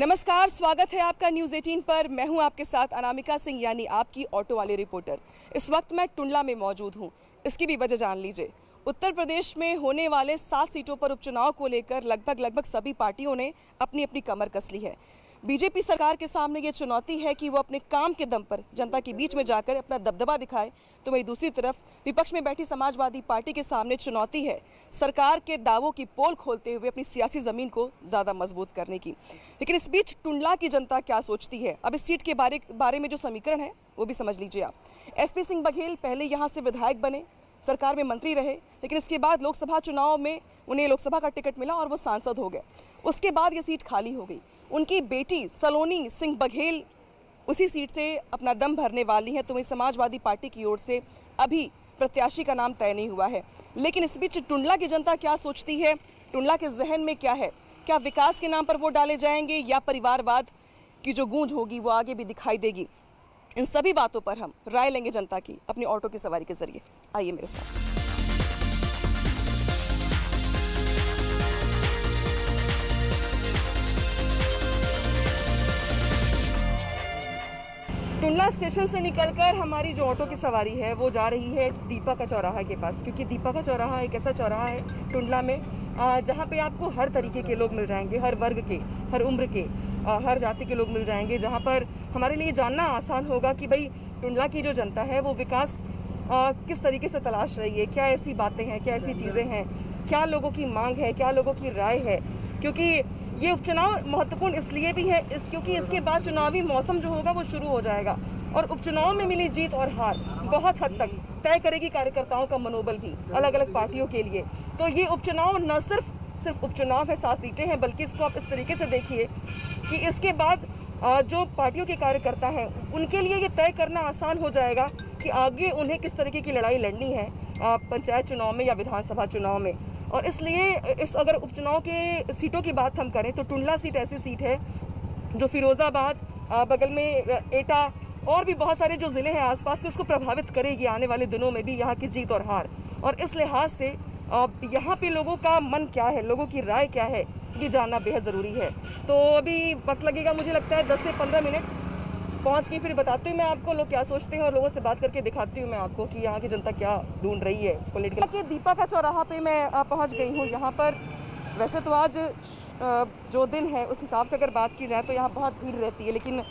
नमस्कार, स्वागत है आपका न्यूज़ 18 पर। मैं हूं आपके साथ अनामिका सिंह, यानी आपकी ऑटो वाली रिपोर्टर। इस वक्त मैं टुंडला में मौजूद हूं। इसकी भी वजह जान लीजिए। उत्तर प्रदेश में होने वाले 7 सीटों पर उपचुनाव को लेकर लगभग सभी पार्टियों ने अपनी अपनी कमर कस ली है। बीजेपी सरकार के सामने ये चुनौती है कि वो अपने काम के दम पर जनता के बीच में जाकर अपना दबदबा दिखाए, तो वहीं दूसरी तरफ विपक्ष में बैठी समाजवादी पार्टी के सामने चुनौती है सरकार के दावों की पोल खोलते हुए अपनी सियासी जमीन को ज़्यादा मजबूत करने की। लेकिन इस बीच टुंडला की जनता क्या सोचती है, अब इस सीट के बारे में जो समीकरण है वो भी समझ लीजिए आप। SP सिंह बघेल पहले यहाँ से विधायक बने, सरकार में मंत्री रहे, लेकिन इसके बाद लोकसभा चुनाव में उन्हें लोकसभा का टिकट मिला और वो सांसद हो गए। उसके बाद ये सीट खाली हो गई। उनकी बेटी सलोनी सिंह बघेल उसी सीट से अपना दम भरने वाली है, तो वहीं समाजवादी पार्टी की ओर से अभी प्रत्याशी का नाम तय नहीं हुआ है। लेकिन इस बीच टुंडला की जनता क्या सोचती है, टुंडला के जहन में क्या है, क्या विकास के नाम पर वोट डाले जाएंगे या परिवारवाद की जो गूंज होगी वो आगे भी दिखाई देगी, इन सभी बातों पर हम राय लेंगे जनता की अपनी ऑटो की सवारी के जरिए। आइए मेरे साथ। टुंडला स्टेशन से निकलकर हमारी जो ऑटो की सवारी है वो जा रही है दीपा का चौराहा के पास, क्योंकि दीपा का चौराहा एक ऐसा चौराहा है टुंडला में जहाँ पे आपको हर तरीके के लोग मिल जाएंगे, हर वर्ग के, हर उम्र के, हर जाति के लोग मिल जाएंगे, जहाँ पर हमारे लिए जानना आसान होगा कि भाई टुंडला की जो जनता है वो विकास किस तरीके से तलाश रही है, क्या ऐसी बातें हैं, क्या ऐसी चीज़ें हैं, क्या लोगों की मांग है, क्या लोगों की राय है। क्योंकि ये उपचुनाव महत्वपूर्ण इसलिए भी है क्योंकि इसके बाद चुनावी मौसम जो होगा वो शुरू हो जाएगा और उपचुनाव में मिली जीत और हार बहुत हद तक तय करेगी कार्यकर्ताओं का मनोबल भी अलग अलग पार्टियों के लिए। तो ये उपचुनाव न सिर्फ उपचुनाव है, 7 सीटें हैं, बल्कि इसको आप इस तरीके से देखिए कि इसके बाद जो पार्टियों के कार्यकर्ता हैं उनके लिए ये तय करना आसान हो जाएगा कि आगे उन्हें किस तरीके की लड़ाई लड़नी है पंचायत चुनाव में या विधानसभा चुनाव में। और इसलिए अगर उपचुनाव के सीटों की बात हम करें तो टुंडला सीट ऐसी सीट है जो फिरोजाबाद, बगल में एटा और भी बहुत सारे जो ज़िले हैं आसपास के उसको प्रभावित करेगी आने वाले दिनों में भी यहाँ की जीत और हार। और इस लिहाज से यहाँ पे लोगों का मन क्या है, लोगों की राय क्या है, ये जानना बेहद ज़रूरी है। तो अभी वक्त लगेगा, मुझे लगता है 10 से 15 मिनट, पहुँच के फिर बताती हूँ मैं आपको लोग क्या सोचते हैं और लोगों से बात करके दिखाती हूँ मैं आपको कि यहाँ की जनता क्या ढूंढ रही है पॉलिटिकल। के दीपा का चौराहा पे मैं पहुँच गई हूँ। यहाँ पर वैसे तो आज जो दिन है उस हिसाब से अगर बात की जाए तो यहाँ बहुत भीड़ रहती है, लेकिन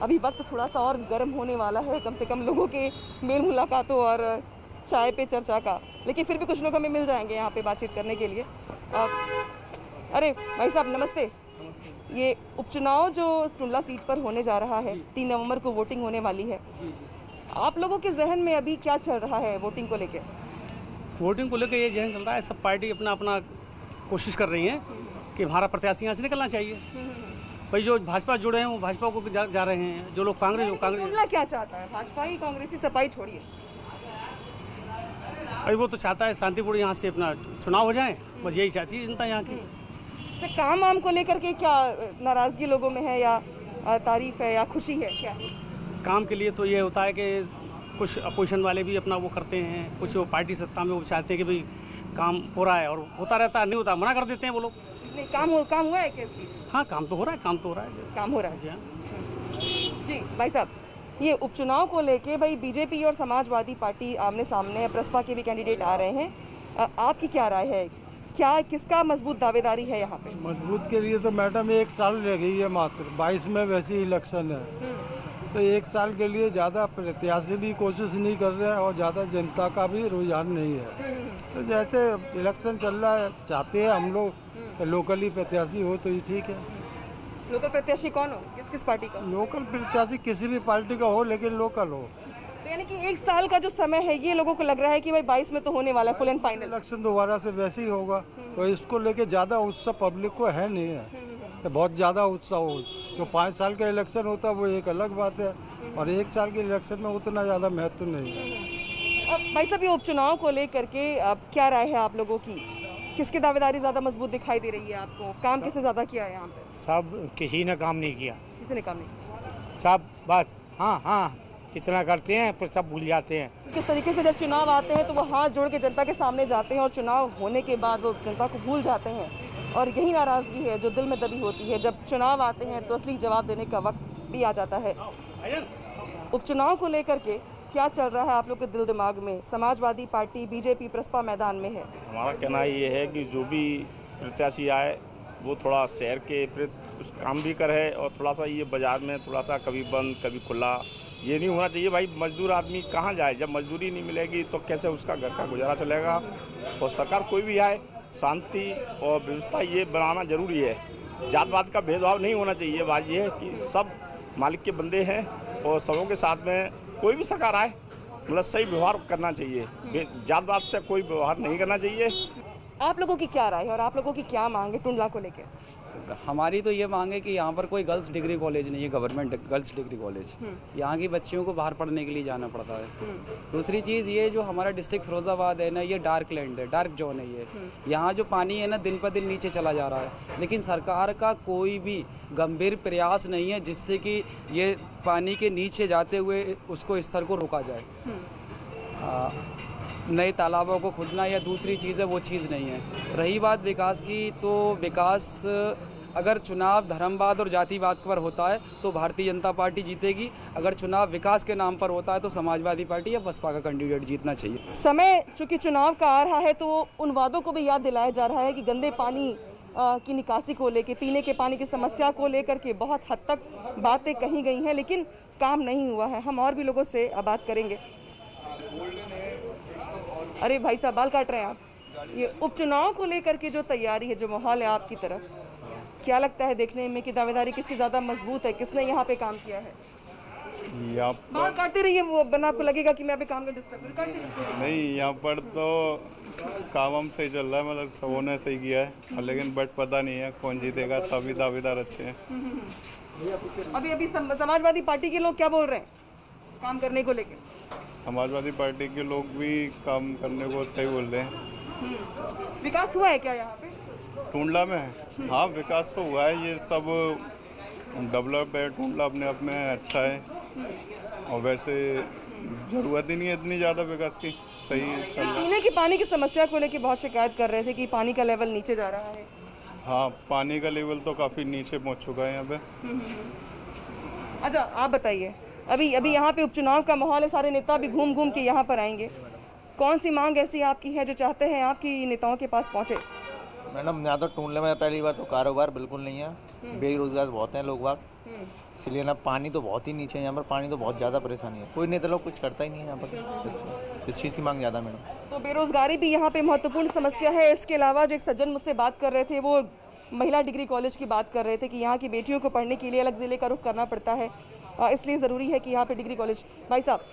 अभी वक्त थोड़ा सा और गर्म होने वाला है, कम से कम लोगों के मेल मुलाकातों और चाय पे चर्चा का। लेकिन फिर भी कुछ लोग हमें मिल जाएंगे यहाँ पे बातचीत करने के लिए। अरे भाई साहब नमस्ते। ये उपचुनाव जो टुंडला सीट पर होने जा रहा है, 3 नवंबर को वोटिंग होने वाली है, आप लोगों के जहन में अभी क्या चल रहा है वोटिंग को लेकर? वोटिंग को लेकर ये जहन चल रहा है, सब पार्टी अपना अपना कोशिश कर रही हैं कि हमारा प्रत्याशी यहाँ से निकलना चाहिए। भाई जो भाजपा जुड़े हैं वो भाजपा को जा रहे हैं, जो लोग कांग्रेस टुंडला क्या चाहता है, भाजपा ही कांग्रेसी सपाई छोड़िए? भाई वो तो चाहता है शांतिपूर्ण यहाँ से अपना चुनाव हो जाए, बस यही चाहती है जनता यहाँ की। काम वाम को लेकर के क्या नाराजगी लोगों में है या तारीफ है या खुशी है क्या? काम के लिए तो ये होता है कि कुछ अपोजिशन वाले भी अपना वो करते हैं, कुछ वो पार्टी सत्ता में वो चाहते हैं कि भाई काम हो रहा है और होता रहता है, नहीं होता मना कर देते हैं वो लोग। नहीं, काम हुआ है क्या? हाँ काम तो हो रहा है, काम हो रहा है जी। हाँ जी भाई साहब, ये उपचुनाव को लेके भाई बीजेपी और समाजवादी पार्टी आमने सामने है, प्रसपा के भी कैंडिडेट आ रहे हैं, आपकी क्या राय है, क्या किसका मजबूत दावेदारी है यहाँ पे? मजबूत के लिए तो मैडम 1 साल रह गई है मात्र, 22 में वैसे ही इलेक्शन है, तो 1 साल के लिए ज़्यादा प्रत्याशी भी कोशिश नहीं कर रहे हैं और ज़्यादा जनता का भी रुझान नहीं है। तो जैसे इलेक्शन चल रहा है, चाहते हैं हम लोग लोकली प्रत्याशी हो तो ये ठीक है। लोकल प्रत्याशी कौन हो, किस पार्टी का? लोकल प्रत्याशी किसी भी पार्टी का हो, लेकिन लोकल हो। तो यानी कि 1 साल का जो समय है ये लोगों को लग रहा है कि भाई 22 में तो होने वाला है फुल एंड फाइनल इलेक्शन, दोबारा से वैसे ही होगा, तो इसको लेके ज़्यादा उत्साह पब्लिक को है नहीं है, तो बहुत ज़्यादा उत्साह हो। जो 5 साल का इलेक्शन होता है वो एक अलग बात है, और 1 साल के इलेक्शन में उतना ज़्यादा महत्व नहीं है। अब भाई साहब ये उपचुनाव को लेकर के अब क्या राय है आप लोगों की, किसकी दावेदारी ज़्यादा मजबूत दिखाई दे रही है आपको, काम किसने ज़्यादा किया है यहाँ पे? सब किसी ने काम नहीं किया, किसी ने काम नहीं, सब बस हाँ इतना करते हैं पर सब भूल जाते हैं। किस तरीके से जब चुनाव आते हैं तो वो हाथ जोड़ के जनता के सामने जाते हैं और चुनाव होने के बाद वो जनता को भूल जाते हैं, और यही नाराज़गी है जो दिल में दबी होती है। जब चुनाव आते हैं तो असली जवाब देने का वक्त भी आ जाता है। उपचुनाव को लेकर के क्या चल रहा है आप लोग के दिल दिमाग में? समाजवादी पार्टी, बीजेपी, प्रसपा मैदान में है। हमारा कहना ये है कि जो भी प्रत्याशी आए वो थोड़ा शहर के प्रति कुछ काम भी करे और थोड़ा सा ये बाज़ार में थोड़ा सा कभी बंद कभी खुला, ये नहीं होना चाहिए। भाई मजदूर आदमी कहाँ जाए? जब मजदूरी नहीं मिलेगी तो कैसे उसका घर का गुजारा चलेगा? और सरकार कोई भी आए, शांति और व्यवस्था ये बनाना जरूरी है। जात पात का भेदभाव नहीं होना चाहिए। बात ये है कि सब मालिक के बंदे हैं और सबों के साथ में कोई भी सरकार आए मतलब सही व्यवहार करना चाहिए। जात पात से कोई व्यवहार नहीं करना चाहिए। आप लोगों की क्या राय है और आप लोगों की क्या मांग है टुंडला को लेकर? हमारी तो ये मांग है कि यहाँ पर कोई गर्ल्स डिग्री कॉलेज नहीं है, गवर्नमेंट गर्ल्स डिग्री कॉलेज। यहाँ की बच्चियों को बाहर पढ़ने के लिए जाना पड़ता है। दूसरी चीज़ ये जो हमारा डिस्ट्रिक्ट फिरोजाबाद है ना, ये डार्क लैंड है, डार्क जोन है ये। यहाँ जो पानी है ना दिन पर दिन नीचे चला जा रहा है, लेकिन सरकार का कोई भी गंभीर प्रयास नहीं है जिससे कि ये पानी के नीचे जाते हुए उसको स्तर को रोका जाए। नए तालाबों को खुदना या दूसरी चीज़ है वो चीज़ नहीं है। रही बात विकास की, तो विकास अगर चुनाव धर्मवाद और जातिवाद पर होता है तो भारतीय जनता पार्टी जीतेगी। अगर चुनाव विकास के नाम पर होता है तो समाजवादी पार्टी या बसपा का कैंडिडेट जीतना चाहिए। समय चूँकि चुनाव का आ रहा है तो उन वादों को भी याद दिलाया जा रहा है कि गंदे पानी की निकासी को लेकर, पीने के पानी की समस्या को लेकर के बहुत हद तक बातें कही गई हैं, लेकिन काम नहीं हुआ है। हम और भी लोगों से बात करेंगे। अरे भाई साहब, बाल काट रहे हैं आप। ये उपचुनाव को लेकर के जो तैयारी है, जो माहौल है आपकी तरफ, क्या लगता है देखने में कि दावेदारी किसकी ज़्यादा मजबूत है? किसने यहाँ पे काम किया है? बाल काटते रहिए, वो बना आपको लगेगा कि मैं अभी काम में डिस्टर्ब कर नहीं। यहाँ पर तो काम सही चल रहा है, मतलब सबों ने सही किया है, लेकिन बट पता नहीं है कौन जीतेगा। सभी दावेदार अच्छे हैं। अभी समाजवादी पार्टी के लोग क्या बोल रहे हैं काम करने को लेकर? समाजवादी पार्टी के लोग भी काम करने को सही बोल रहे हैं। विकास हुआ है क्या यहाँ पे टुंडला में? हाँ, विकास तो हुआ है। ये सब डेवलप है। टुंडला अपने आप में अच्छा है और वैसे ज़रूरत ही नहीं है इतनी ज़्यादा विकास की। सही चल रहा है। पीने के पानी की समस्या को लेकर बहुत शिकायत कर रहे थे कि पानी का लेवल नीचे जा रहा है। हाँ, पानी का लेवल तो काफ़ी नीचे पहुँच चुका है यहाँ पे। अच्छा, आप बताइए, अभी यहाँ पे उपचुनाव का माहौल है, सारे नेता भी घूम घूम के यहाँ पर आएंगे। कौन सी मांग ऐसी आपकी है जो चाहते हैं आपकी नेताओं के पास पहुँचे? मैडम, यहाँ तो टुंडले में पहली बार तो कारोबार बिल्कुल नहीं है, बेरोजगार बहुत हैं लोग बाग, इसलिए ना पानी तो बहुत ही नीचे है यहाँ पर। पानी तो बहुत ज़्यादा परेशानी है, कोई नेता लोग कुछ करता ही नहीं है यहाँ पर। इस चीज़ की मांग ज़्यादा मैडम। तो बेरोजगारी भी यहाँ पे महत्वपूर्ण समस्या है। इसके अलावा जो एक सज्जन मुझसे बात कर रहे थे, वो महिला डिग्री कॉलेज की बात कर रहे थे कि यहाँ की बेटियों को पढ़ने के लिए अलग ज़िले का रुख करना पड़ता है, इसलिए ज़रूरी है कि यहाँ पे डिग्री कॉलेज। भाई साहब,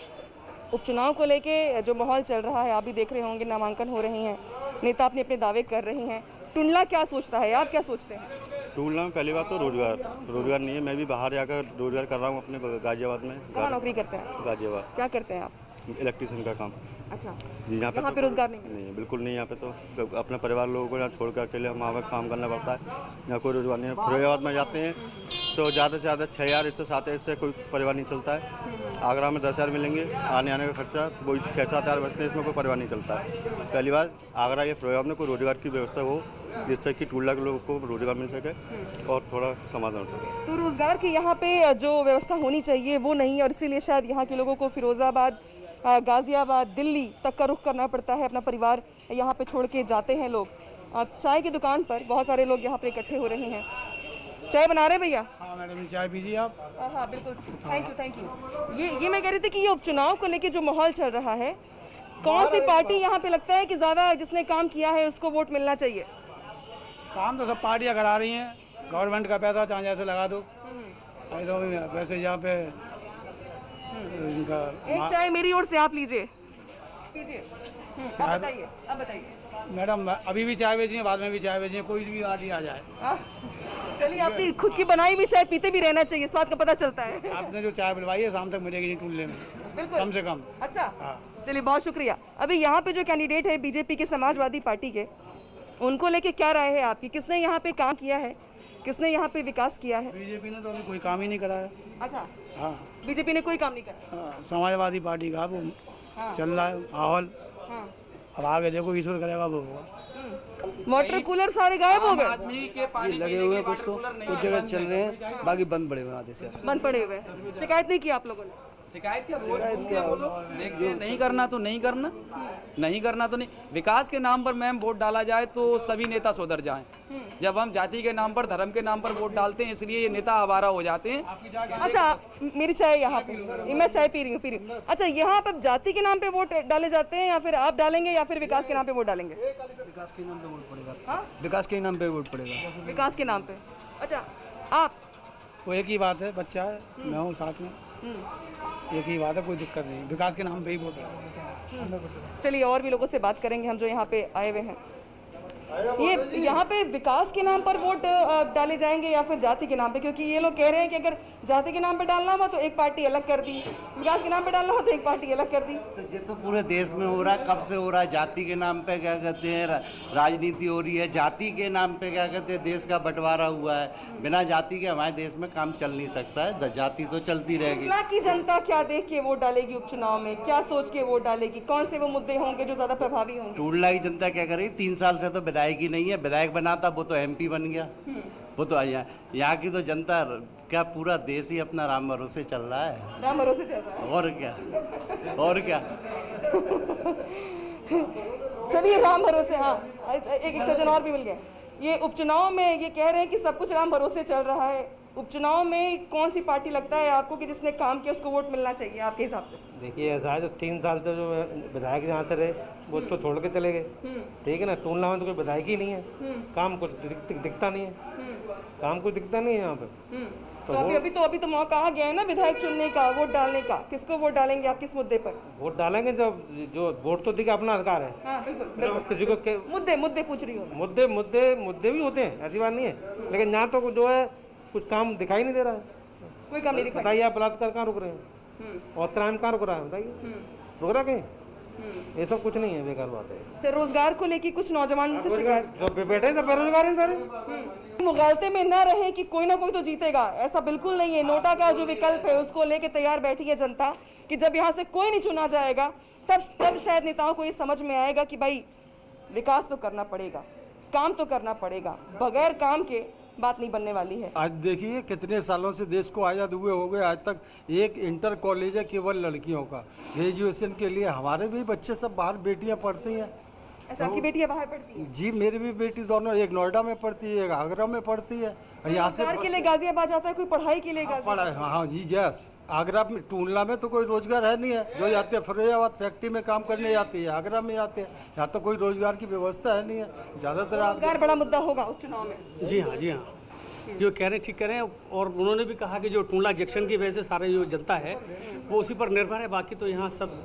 उपचुनाव को लेके जो माहौल चल रहा है आप भी देख रहे होंगे, नामांकन हो रहे हैं, नेता अपने अपने दावे कर रहे हैं। टुंडला क्या सोचता है, आप क्या सोचते हैं? टुंडला में पहली बात तो रोजगार नहीं है। मैं भी बाहर जाकर रोजगार कर रहा हूँ अपने गाजियाबाद में। कहाँ नौकरी करते हैं? गाजियाबाद। क्या करते हैं आप? इलेक्ट्रिशियन का काम। अच्छा, जी। यहाँ पे रोजगार नहीं है, बिल्कुल नहीं। यहाँ पे तो अपने परिवार लोगों को यहाँ छोड़ कर अकेले वहाँ पर काम करना पड़ता है। यहाँ कोई रोजगार नहीं है। फिरोजाबाद में जाते हैं तो ज़्यादा से ज़्यादा 6,000 इससे 7,000 से कोई परिवार नहीं चलता है। आगरा में 10,000 मिलेंगे, आने का खर्चा वही 6-7 हज़ार बचते हैं, इसमें कोई परिवार नहीं चलता है। पहली बात, आगरा या फिरोजाबाद में कोई रोजगार की व्यवस्था हो जिससे कि टुंडला के लोगों को रोजगार मिल सके और थोड़ा समाधान हो सके। तो रोजगार की यहाँ पे जो व्यवस्था होनी चाहिए वो नहीं है, और इसीलिए शायद यहाँ के लोगों को फिरोजाबाद, गाजियाबाद, दिल्ली तक का रुख करना पड़ता है। अपना परिवार यहाँ पे छोड़ के जाते हैं लोग। चाय की दुकान पर बहुत सारे लोग यहाँ पे इकट्ठे हो रहे हैं। चाय बना रहे भैया? हाँ मैडम, चाय पीजिए आप। हाँ बिल्कुल, थैंक यू। ये मैं कह रही थी कि ये उपचुनाव को लेके जो माहौल चल रहा है, कौन सी पार्टी यहाँ पे लगता है कि ज़्यादा जिसने काम किया है उसको वोट मिलना चाहिए? काम तो सब पार्टियाँ करा रही हैं, गवर्नमेंट का पैसा चाहे जैसे लगा दो। वैसे यहाँ पे इनका एक चाय मेरी ओर से आप लीजिए, पीजिए। आप बताइए मैडम, अभी भी चाय बेचिए, बाद में भी चाय बेचिए, कोई भी पार्टी आ जाए। चलिए, अपनी खुद की बनाई भी चाय पीते भी रहना चाहिए, स्वाद का पता चलता है। आपने जो चाय बनवाई है शाम तक मिलेगी नहीं टुंडले में, बिल्कुल, कम से कम। अच्छा, चलिए, बहुत शुक्रिया। अभी यहाँ पे जो कैंडिडेट है बीजेपी के, समाजवादी पार्टी के, उनको लेके क्या राय है आपकी? किसने यहाँ पे काम किया है, किसने यहाँ पे विकास किया है? बीजेपी ने तो अभी कोई काम ही नहीं करा है। अच्छा, हाँ, बीजेपी ने कोई काम नहीं करा। हाँ, समाजवादी पार्टी का वो चल रहा है माहौल। अब आगे देखो, ईश्वर करेगा वो होगा। वाटर कूलर सारे गायब हो गए, आदमी के पानी लगे हुए हैं कुछ तो, कुछ जगह चल रहे हैं, बाकी बंद पड़े हुए हैं आधे से। बंद पड़े हुए हैं। शिकायत नहीं की आप लोगों ने? शिकायत क्या देखिए, नहीं करना तो नहीं करना, नहीं करना तो नहीं। विकास के नाम पर मैम वोट डाला जाए तो सभी नेता सुधर जाएं। जब हम जाति के नाम पर, धर्म के नाम पर वोट डालते हैं, इसलिए ये नेता आवारा हो जाते हैं। अच्छा, मेरी चाय यहाँ पे, मैं चाय पी रही हूँ। अच्छा, यहाँ पे जाति के नाम पे वोट डाले जाते हैं या फिर आप डालेंगे या फिर विकास के नाम पे वोट डालेंगे? विकास के नाम पे वोट पड़ेगा। विकास के नाम पे वोट पड़ेगा। विकास के नाम पे। अच्छा, आप? वो एक ही बात है, बच्चा है, मैं हूँ साथ में, एक ही बात है, कोई दिक्कत नहीं, विकास के नाम पे ही वोट। चलिए और भी लोगों से बात करेंगे हम जो यहाँ पे आए हुए हैं। ये यहाँ पे विकास के नाम पर वोट डाले जाएंगे या फिर जाति के नाम पे? क्योंकि ये लोग कह रहे हैं कि अगर जाति के नाम पे डालना हुआ तो एक पार्टी अलग कर दी, विकास के नाम पे डालना हो तो एक पार्टी अलग कर दी। तो ये तो पूरे देश में हो रहा है, कब से हो रहा है। जाति के नाम पे क्या कहते हैं राजनीति हो रही है, जाति के नाम पे क्या कहते हैं देश का बंटवारा हुआ है। बिना जाति के हमारे देश में काम चल नहीं सकता है, जाति तो चलती रहेगी। टुंडला की जनता क्या देख के वोट डालेगी उपचुनाव में, क्या सोच के वोट डालेगी, कौन से वो मुद्दे होंगे जो ज्यादा प्रभावी होंगे? टुंडला की जनता क्या करेगी, 3 साल से तो विधायक ही नहीं है, विधायक बनाता वो तो MP बन गया। वो तो यहाँ की तो जनता क्या पूरा देश ही अपना राम भरोसे चल रहा है। राम भरोसे चल रहा है, और क्या, और क्या। चलिए राम भरोसे। हाँ, एक सज्जन और भी मिल गए। ये उपचुनाव में ये कह रहे हैं कि सब कुछ राम भरोसे चल रहा है। उपचुनाव में कौन सी पार्टी लगता है आपको कि जिसने काम किया उसको वोट मिलना चाहिए आपके हिसाब से? देखिए ऐसा है, जो 3 साल से जो विधायक यहाँ से रहे वो तो छोड़ के चले गए, ठीक है ना। टुंडला में तो कोई विधायक ही नहीं है, काम कुछ दिखता नहीं है, काम कुछ दिखता नहीं है यहाँ पे। तो अभी तो मौका आ गया है ना विधायक चुनने का, वोट डालने का। किसको वोट डालेंगे आप, किस मुद्दे पर वोट डालेंगे? जो वोट तो दिखा अपना अधिकार है। हाँ, बिल्कुल। किसी को मुद्दे पूछ रही हूँ। मुद्दे भी होते हैं, ऐसी बात नहीं है, लेकिन यहाँ तो जो है कुछ काम दिखाई नहीं दे रहा है। कोई काम नहीं दिखाई। बताइए आप बलात्कार कहाँ रुक रहे हैं और क्राइम कहाँ रुक रहा है, बताइए रुक रहा कहीं? ये सब कुछ नहीं है, बेकार बात है। तो रोजगार को लेके कुछ नौजवान से शिकायत, बैठे सब बेरोजगार हैं सारे। मुगालते में न रहे कि कोई ना कोई तो जीतेगा, ऐसा बिल्कुल नहीं है। नोटा का जो विकल्प है उसको लेके तैयार बैठी है जनता कि जब यहाँ से कोई नहीं चुना जाएगा तब शायद नेताओं को ये समझ में आएगा कि भाई विकास तो करना पड़ेगा, काम तो करना पड़ेगा, बगैर काम के बात नहीं बनने वाली है। आज देखिए कितने सालों से देश को आज़ाद हुए हो गए, आज तक एक इंटर कॉलेज है केवल लड़कियों का। ग्रेजुएशन के लिए हमारे भी बच्चे सब बाहर बेटियां पढ़ती हैं। अच्छा, आपकी बेटियां बाहर पढ़ती हैं? जी, मेरी भी बेटी दोनों, एक नोएडा में पढ़ती है, एक आगरा में पढ़ती है। यहाँ से रोजगार के लिए गाजियाबाद जाता है, कोई पढ़ाई के लिए पढ़ाई। हाँ जी, यस। आगरा में, टुंडला में तो कोई रोजगार है नहीं है। जो जाते हैं फिरोजाबाद फैक्ट्री में काम करने जाती है, आगरा में जाते हैं। यहाँ तो कोई रोजगार की व्यवस्था है नहीं है। ज़्यादातर रोजगार बड़ा मुद्दा होगा उपचुनाव में। जी हाँ, जी हाँ, जो कह रहे हैं ठीक कह रहे हैं। और उन्होंने भी कहा कि जो टुंडला जंक्शन की वजह से सारे जो जनता है वो उसी पर निर्भर है, बाकी तो यहाँ सब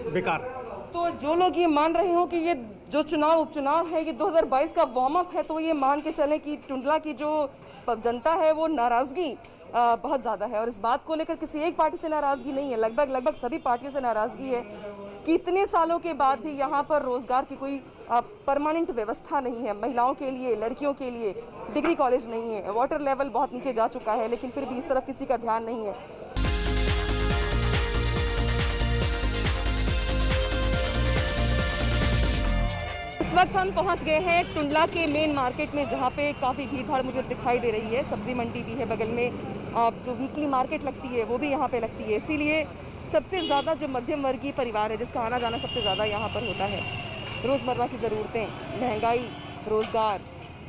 बेकार। तो जो लोग ये मान रहे हो कि ये जो उपचुनाव है ये 2022 का वार्म अप है, तो ये मान के चले कि टुंडला की जो जनता है वो नाराज़गी बहुत ज़्यादा है। और इस बात को लेकर किसी एक पार्टी से नाराज़गी नहीं है, लगभग सभी पार्टियों से नाराज़गी है कि इतने सालों के बाद भी यहाँ पर रोज़गार की कोई परमानेंट व्यवस्था नहीं है। महिलाओं के लिए, लड़कियों के लिए डिग्री कॉलेज नहीं है, वाटर लेवल बहुत नीचे जा चुका है, लेकिन फिर भी इस तरफ किसी का ध्यान नहीं है। इस वक्त हम पहुंच गए हैं टुंडला के मेन मार्केट में, जहां पे काफ़ी भीड़ भाड़ मुझे दिखाई दे रही है। सब्जी मंडी भी है बगल में, जो वीकली मार्केट लगती है वो भी यहाँ पे लगती है। इसीलिए सबसे ज़्यादा जो मध्यम वर्गीय परिवार है जिसका आना जाना सबसे ज़्यादा यहाँ पर होता है, रोज़मर्रा की ज़रूरतें, महंगाई, रोज़गार,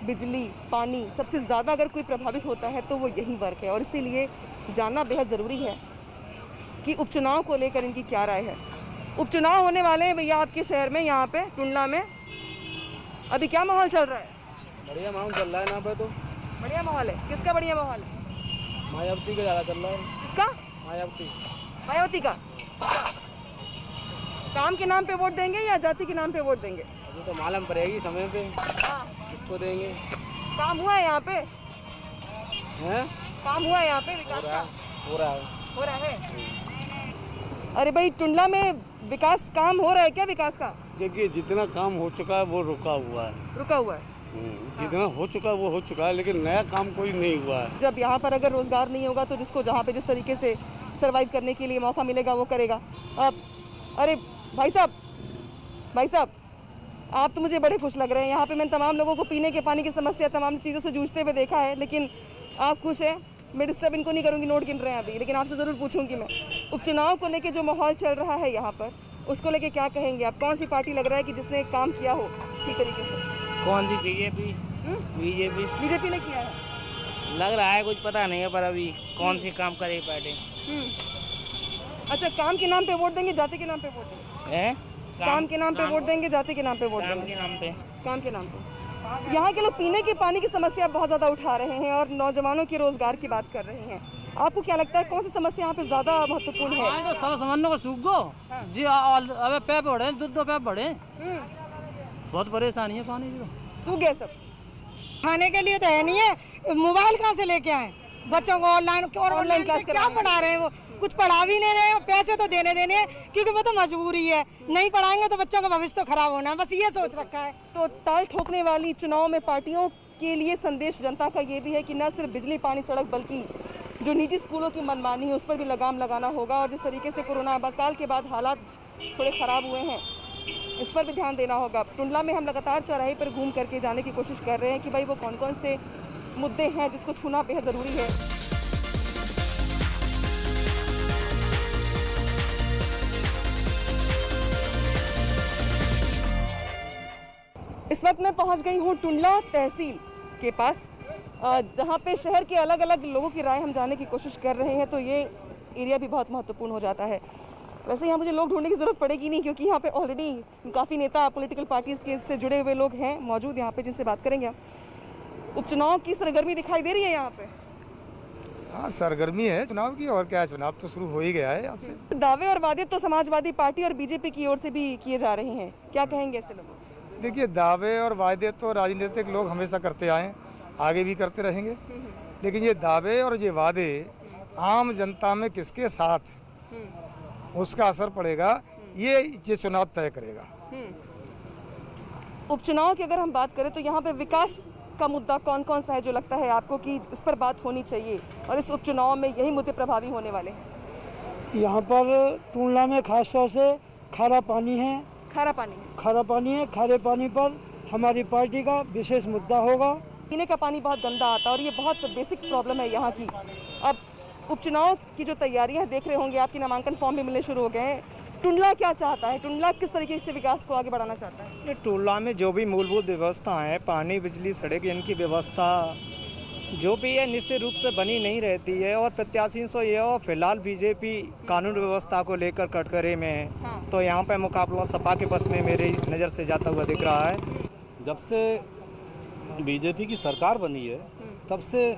बिजली, पानी, सबसे ज़्यादा अगर कोई प्रभावित होता है तो वो यही वर्ग है। और इसीलिए जानना बेहद ज़रूरी है कि उपचुनाव को लेकर इनकी क्या राय है। उपचुनाव होने वाले हैं भैया आपके शहर में, यहाँ पे टुंडला में अभी क्या माहौल चल रहा है? बढ़िया माहौल चल रहा है यहाँ पे तो। बढ़िया माहौल है? किसका बढ़िया माहौल है? मायावती का ज़्यादा चल रहा है। किसका? मायावती का। काम के नाम पे वोट देंगे या जाति के नाम पे वोट देंगे? अभी तो मालूम पड़ेगी समय पे किसको देंगे। काम हुआ है यहाँ पे? हैं? काम हुआ है यहाँ पे विकास का? हो रहा है। अरे भाई, टुंडला में विकास काम हो रहा है क्या विकास का? देखिए, जितना काम हो चुका है वो रुका हुआ है। जितना हो चुका है वो हो चुका है, लेकिन नया काम कोई नहीं हुआ है। जब यहाँ पर अगर रोजगार नहीं होगा तो जिसको जहाँ पे जिस तरीके से सरवाइव करने के लिए मौका मिलेगा वो करेगा। अरे भाई साहब, आप तो मुझे बड़े खुश लग रहे हैं। यहाँ पे मैंने तमाम लोगों को पीने के पानी की समस्या, तमाम चीज़ों से जूझते हुए देखा है, लेकिन आप खुश हैं। मैं डिस्टर्ब इनको नहीं करूँगी, नोट गिन रहे हैं अभी, लेकिन आपसे ज़रूर पूछूंगी मैं, उपचुनाव को लेके जो माहौल चल रहा है यहाँ पर, उसको लेके क्या कहेंगे आप? कौन सी पार्टी लग रहा है कि जिसने काम किया हो ठीक तरीके से? कौन सी? बीजेपी। बीजेपी। बीजेपी ने किया है, लग रहा है, कुछ पता नहीं है, पर अभी कौन सी काम करे पार्टी। अच्छा, काम के नाम पे वोट देंगे, जाति के नाम पे वोट देंगे? काम के नाम पे वोट देंगे, जाति के नाम पे वोट देंगे? काम के नाम पे। काम के नाम पे। यहाँ के लोग पीने के पानी की समस्या बहुत ज़्यादा उठा रहे हैं और नौजवानों के रोजगार की बात कर रहे हैं। आपको क्या लगता है कौन सी समस्या यहाँ पे ज़्यादा महत्वपूर्ण है? तो सब सामान्यों को सूख गो जी, अब पैप बढ़े, दूध पैप बढ़े, बहुत परेशानी है पानी की, सूख गए सब। खाने के लिए तो है नहीं है, मोबाइल कहाँ से लेके आए बच्चों को? ऑनलाइन क्लास क्या पढ़ा रहे हैं? वो कुछ पढ़ा भी नहीं रहे हैं, पैसे तो देने हैं, क्योंकि वो तो मजबूरी है, नहीं पढ़ाएंगे तो बच्चों का भविष्य तो खराब होना है, बस ये सोच रखा है। तो ताल ठोकने वाली चुनाव में पार्टियों के लिए संदेश जनता का ये भी है कि न सिर्फ बिजली, पानी, सड़क, बल्कि जो निजी स्कूलों की मनमानी है उस पर भी लगाम लगाना होगा। और जिस तरीके से कोरोना काल के बाद हालात थोड़े ख़राब हुए हैं, इस पर भी ध्यान देना होगा। टुंडला में हम लगातार चौराहे पर घूम करके जाने की कोशिश कर रहे हैं कि भाई वो कौन कौन से मुद्दे हैं जिसको छूना बेहद ज़रूरी है। इस वक्त मैं पहुंच गई हूं टुंडला तहसील के पास, जहां पे शहर के अलग अलग लोगों की राय हम जानने की कोशिश कर रहे हैं। तो ये एरिया भी बहुत महत्वपूर्ण हो जाता है। वैसे यहाँ मुझे लोग ढूंढने की ज़रूरत पड़ेगी नहीं, क्योंकि यहाँ पे ऑलरेडी काफ़ी नेता, पॉलिटिकल पार्टीज़ के से जुड़े हुए लोग हैं मौजूद यहाँ पे, जिनसे बात करेंगे। उपचुनाव की सरगर्मी दिखाई दे रही है यहाँ पे? हाँ, सरगर्मी है चुनाव की, और क्या, चुनाव तो शुरू हो ही गया है यहाँ से। दावे और वादे तो समाजवादी पार्टी और बीजेपी की ओर से भी किए जा रहे हैं, क्या कहेंगे ऐसे लोगों? देखिए, दावे और वादे तो राजनीतिक लोग हमेशा करते आए, आगे भी करते रहेंगे, लेकिन ये दावे और ये वादे आम जनता में किसके साथ उसका असर पड़ेगा, ये चुनाव तय करेगा। उपचुनाव की अगर हम बात करें तो यहाँ पे विकास का मुद्दा कौन कौन सा है जो लगता है आपको कि इस पर बात होनी चाहिए और इस उपचुनाव में यही मुद्दे प्रभावी होने वाले हैं? यहाँ पर टुंडला में खास तौर से खारा पानी है। खारा पानी है। खारे पानी पर हमारी पार्टी का विशेष मुद्दा होगा। पीने का पानी बहुत गंदा आता है और ये बहुत बेसिक प्रॉब्लम है यहाँ की। अब उपचुनाव की जो तैयारियां देख रहे होंगे, आपके नामांकन फॉर्म भी मिलने शुरू हो गए हैं। टुंडला क्या चाहता है? टुंडला किस तरीके से विकास को आगे बढ़ाना चाहता है? ये टुंडला में जो भी मूलभूत व्यवस्था है, पानी, बिजली, सड़क, इनकी व्यवस्था जो भी है निश्चित रूप से बनी नहीं रहती है। और प्रत्याशी से ये हो, फिलहाल बीजेपी कानून व्यवस्था को लेकर कटघरे में है। हाँ। तो यहाँ पे मुकाबला सपा के पक्ष में मेरी नज़र से जाता हुआ दिख रहा है। जब से बीजेपी की सरकार बनी है तब से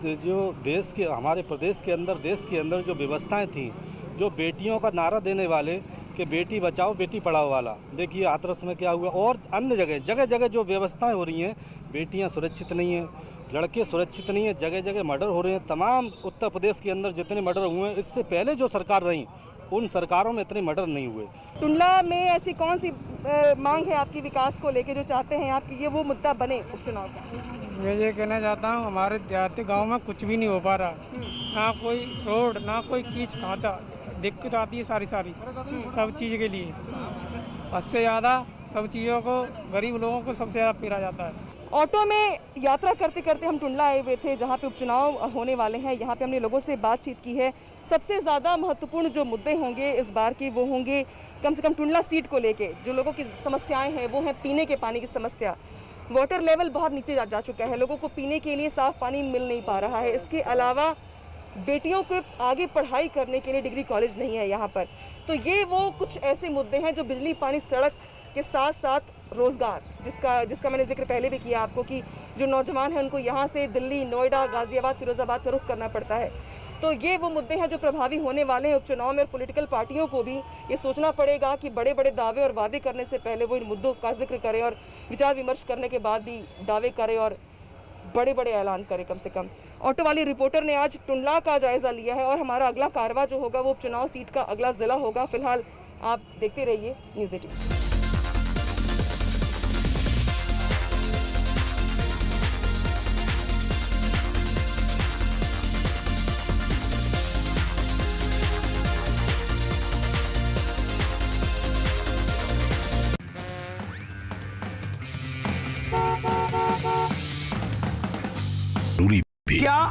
जो देश के, हमारे प्रदेश के अंदर, देश के अंदर जो व्यवस्थाएं थी, जो बेटियों का नारा देने वाले कि बेटी बचाओ बेटी पढ़ाओ वाला, देखिए हाथरस में क्या हुआ, और अन्य जगह जगह जो व्यवस्थाएं हो रही हैं, बेटियां सुरक्षित नहीं हैं, लड़के सुरक्षित नहीं हैं, जगह जगह मर्डर हो रहे हैं। तमाम उत्तर प्रदेश के अंदर जितने मर्डर हुए हैं, इससे पहले जो सरकार रही उन सरकारों में इतने मर्डर नहीं हुए। टुंडला में ऐसी कौन सी मांग है आपकी विकास को लेके जो चाहते हैं आप कि ये वो मुद्दा बने उपचुनाव का? मैं ये कहना चाहता हूँ, हमारे देहाती गांव में कुछ भी नहीं हो पा रहा, ना कोई रोड, ना कोई कीच कांचा, दिक्कत आती है सारी सब चीज़ के लिए। उससे ज़्यादा सब चीज़ों को गरीब लोगों को सबसे ज़्यादा पीड़ा जाता है। ऑटो में यात्रा करते करते हम टुंडला आए हुए थे, जहाँ पे उपचुनाव होने वाले हैं। यहाँ पे हमने लोगों से बातचीत की है। सबसे ज़्यादा महत्वपूर्ण जो मुद्दे होंगे इस बार के, वो होंगे कम से कम टुंडला सीट को लेके जो लोगों की समस्याएं हैं वो हैं पीने के पानी की समस्या। वाटर लेवल बहुत नीचे जा चुका है, लोगों को पीने के लिए साफ़ पानी मिल नहीं पा रहा है। इसके अलावा बेटियों को आगे पढ़ाई करने के लिए डिग्री कॉलेज नहीं है यहाँ पर। तो ये वो कुछ ऐसे मुद्दे हैं जो बिजली, पानी, सड़क के साथ साथ रोज़गार, जिसका मैंने जिक्र पहले भी किया आपको कि जो नौजवान हैं उनको यहाँ से दिल्ली, नोएडा, गाज़ियाबाद, फिरोज़ाबाद का रुख करना पड़ता है। तो ये वो मुद्दे हैं जो प्रभावी होने वाले हैं उपचुनाव में। और पॉलिटिकल पार्टियों को भी ये सोचना पड़ेगा कि बड़े बड़े दावे और वादे करने से पहले वो इन मुद्दों का जिक्र करें और विचार विमर्श करने के बाद भी दावे करें और बड़े बड़े ऐलान करें कम से कम। ऑटो वाली रिपोर्टर ने आज टुंडला का जायज़ा लिया है और हमारा अगला कारवा जो होगा वो उपचुनाव सीट का अगला ज़िला होगा। फिलहाल आप देखते रहिए न्यूज़ 18। क्या